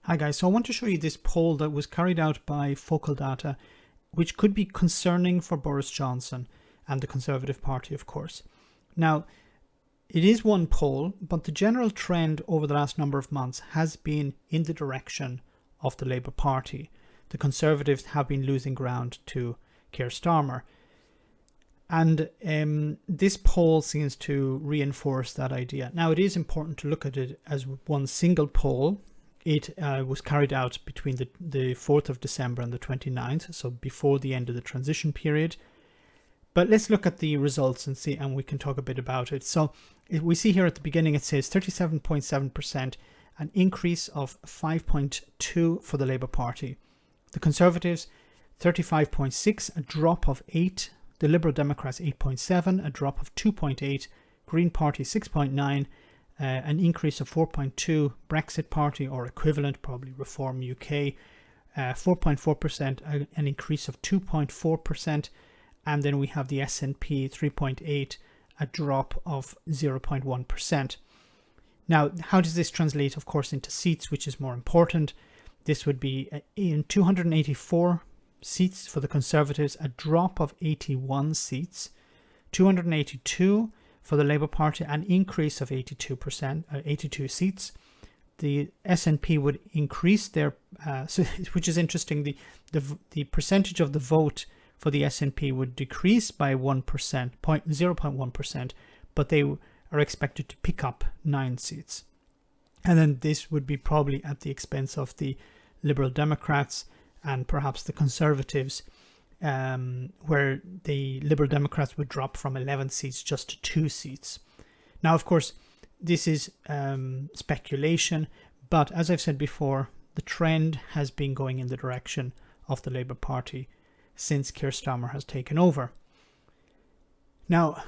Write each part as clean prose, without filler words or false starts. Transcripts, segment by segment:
Hi guys, so I want to show you this poll that was carried out by Focal Data, which could be concerning for Boris Johnson and the Conservative Party, of course. Now, it is one poll, but the general trend over the last number of months has been in the direction of the Labour Party. The Conservatives have been losing ground to Keir Starmer. And this poll seems to reinforce that idea. Now, it is important to look at it as one single poll. It was carried out between the 4th of December and the 29th, so before the end of the transition period. But let's look at the results and see, and we can talk a bit about it. So we see here at the beginning, it says 37.7%, an increase of 5.2 for the Labour Party. The Conservatives, 35.6, a drop of 8. The Liberal Democrats, 8.7, a drop of 2.8. Green Party, 6.9. An increase of 4.2, Brexit Party or equivalent, probably Reform UK, 4.4%, an increase of 2.4%, and then we have the SNP 3.8, a drop of 0.1%. Now, how does this translate, of course, into seats, which is more important? This would be in 284 seats for the Conservatives, a drop of 81 seats, 282 for the Labour Party, an increase of 82 seats. The SNP would increase their, which is interesting, the percentage of the vote for the SNP would decrease by 0.1%, but they are expected to pick up 9 seats. And then this would be probably at the expense of the Liberal Democrats and perhaps the Conservatives, where the Liberal Democrats would drop from 11 seats just to 2 seats. Now, of course, this is speculation, but as I've said before, the trend has been going in the direction of the Labour Party since Keir Starmer has taken over. Now,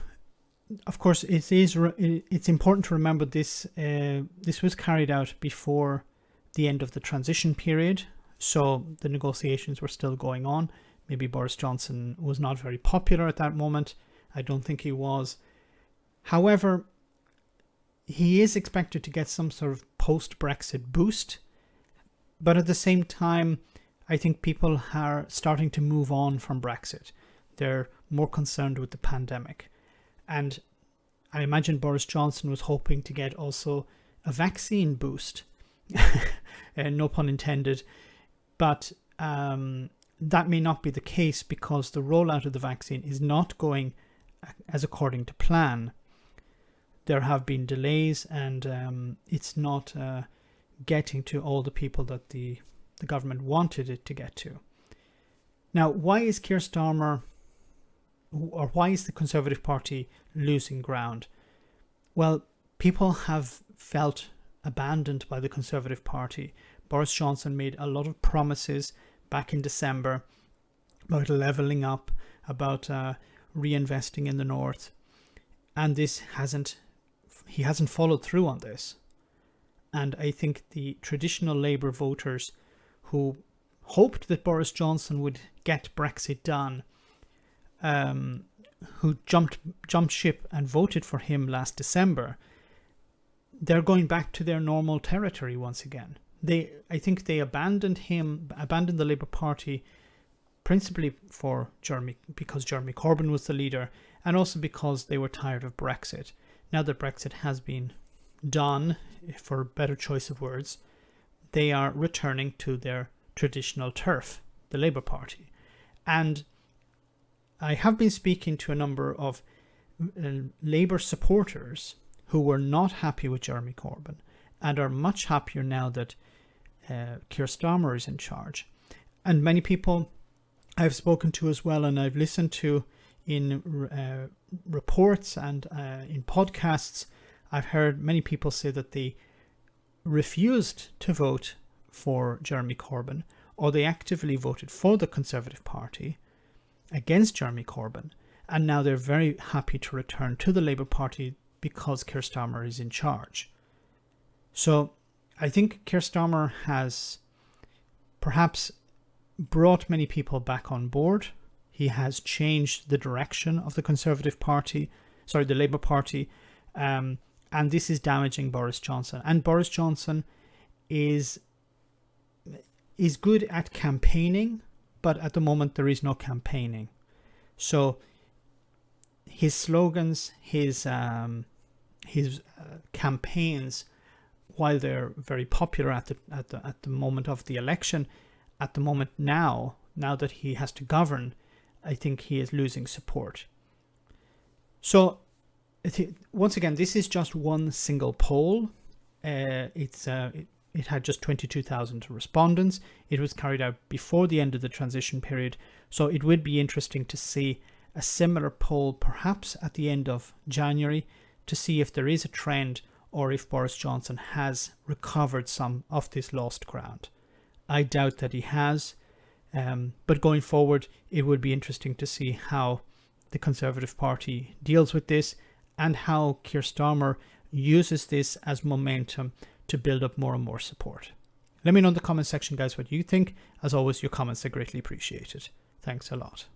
of course, it's important to remember this was carried out before the end of the transition period, so the negotiations were still going on. Maybe Boris Johnson was not very popular at that moment. I don't think he was. However, he is expected to get some sort of post-Brexit boost. But at the same time, I think people are starting to move on from Brexit. They're more concerned with the pandemic. And I imagine Boris Johnson was hoping to get also a vaccine boost. No pun intended. But that may not be the case because the rollout of the vaccine is not going as according to plan. There have been delays and it's not getting to all the people that the government wanted it to get to. Now, why is Keir Starmer, or why is the Conservative Party losing ground? Well, people have felt abandoned by the Conservative Party. Boris Johnson made a lot of promises back in December about levelling up, about reinvesting in the north, and he hasn't followed through on this. And I think the traditional Labour voters who hoped that Boris Johnson would get Brexit done, who jumped ship and voted for him last December, they're going back to their normal territory once again. I think they abandoned the Labour Party, principally because Jeremy Corbyn was the leader, and also because they were tired of Brexit. Now that Brexit has been done, for a better choice of words, they are returning to their traditional turf, the Labour Party. And I have been speaking to a number of Labour supporters who were not happy with Jeremy Corbyn and are much happier now that Keir Starmer is in charge. And many people I've spoken to as well, and I've listened to in reports and in podcasts, I've heard many people say that they refused to vote for Jeremy Corbyn, or they actively voted for the Conservative Party against Jeremy Corbyn, and now they're very happy to return to the Labour Party because Keir Starmer is in charge. So I think Keir Starmer has perhaps brought many people back on board. He has changed the direction of the the Labour Party, and this is damaging Boris Johnson. And Boris Johnson is is good at campaigning, but at the moment there is no campaigning. So his slogans, his campaigns, while they're very popular at the moment of the election, at the moment now that he has to govern, I think he is losing support. So once again, this is just one single poll. It had just 22,000 respondents. It was carried out before the end of the transition period. So it would be interesting to see a similar poll perhaps at the end of January to see if there is a trend or if Boris Johnson has recovered some of this lost ground. I doubt that he has, but going forward, it would be interesting to see how the Conservative Party deals with this and how Keir Starmer uses this as momentum to build up more and more support. Let me know in the comment section, guys, what you think. As always, your comments are greatly appreciated. Thanks a lot.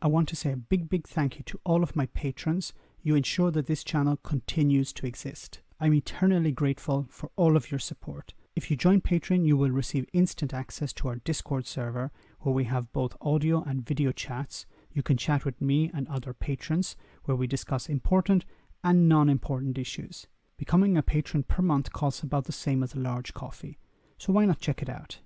I want to say a big thank you to all of my patrons. You ensure that this channel continues to exist. I'm eternally grateful for all of your support. If you join Patreon, you will receive instant access to our Discord server, where we have both audio and video chats. You can chat with me and other patrons, where we discuss important and non-important issues. Becoming a patron per month costs about the same as a large coffee, so why not check it out?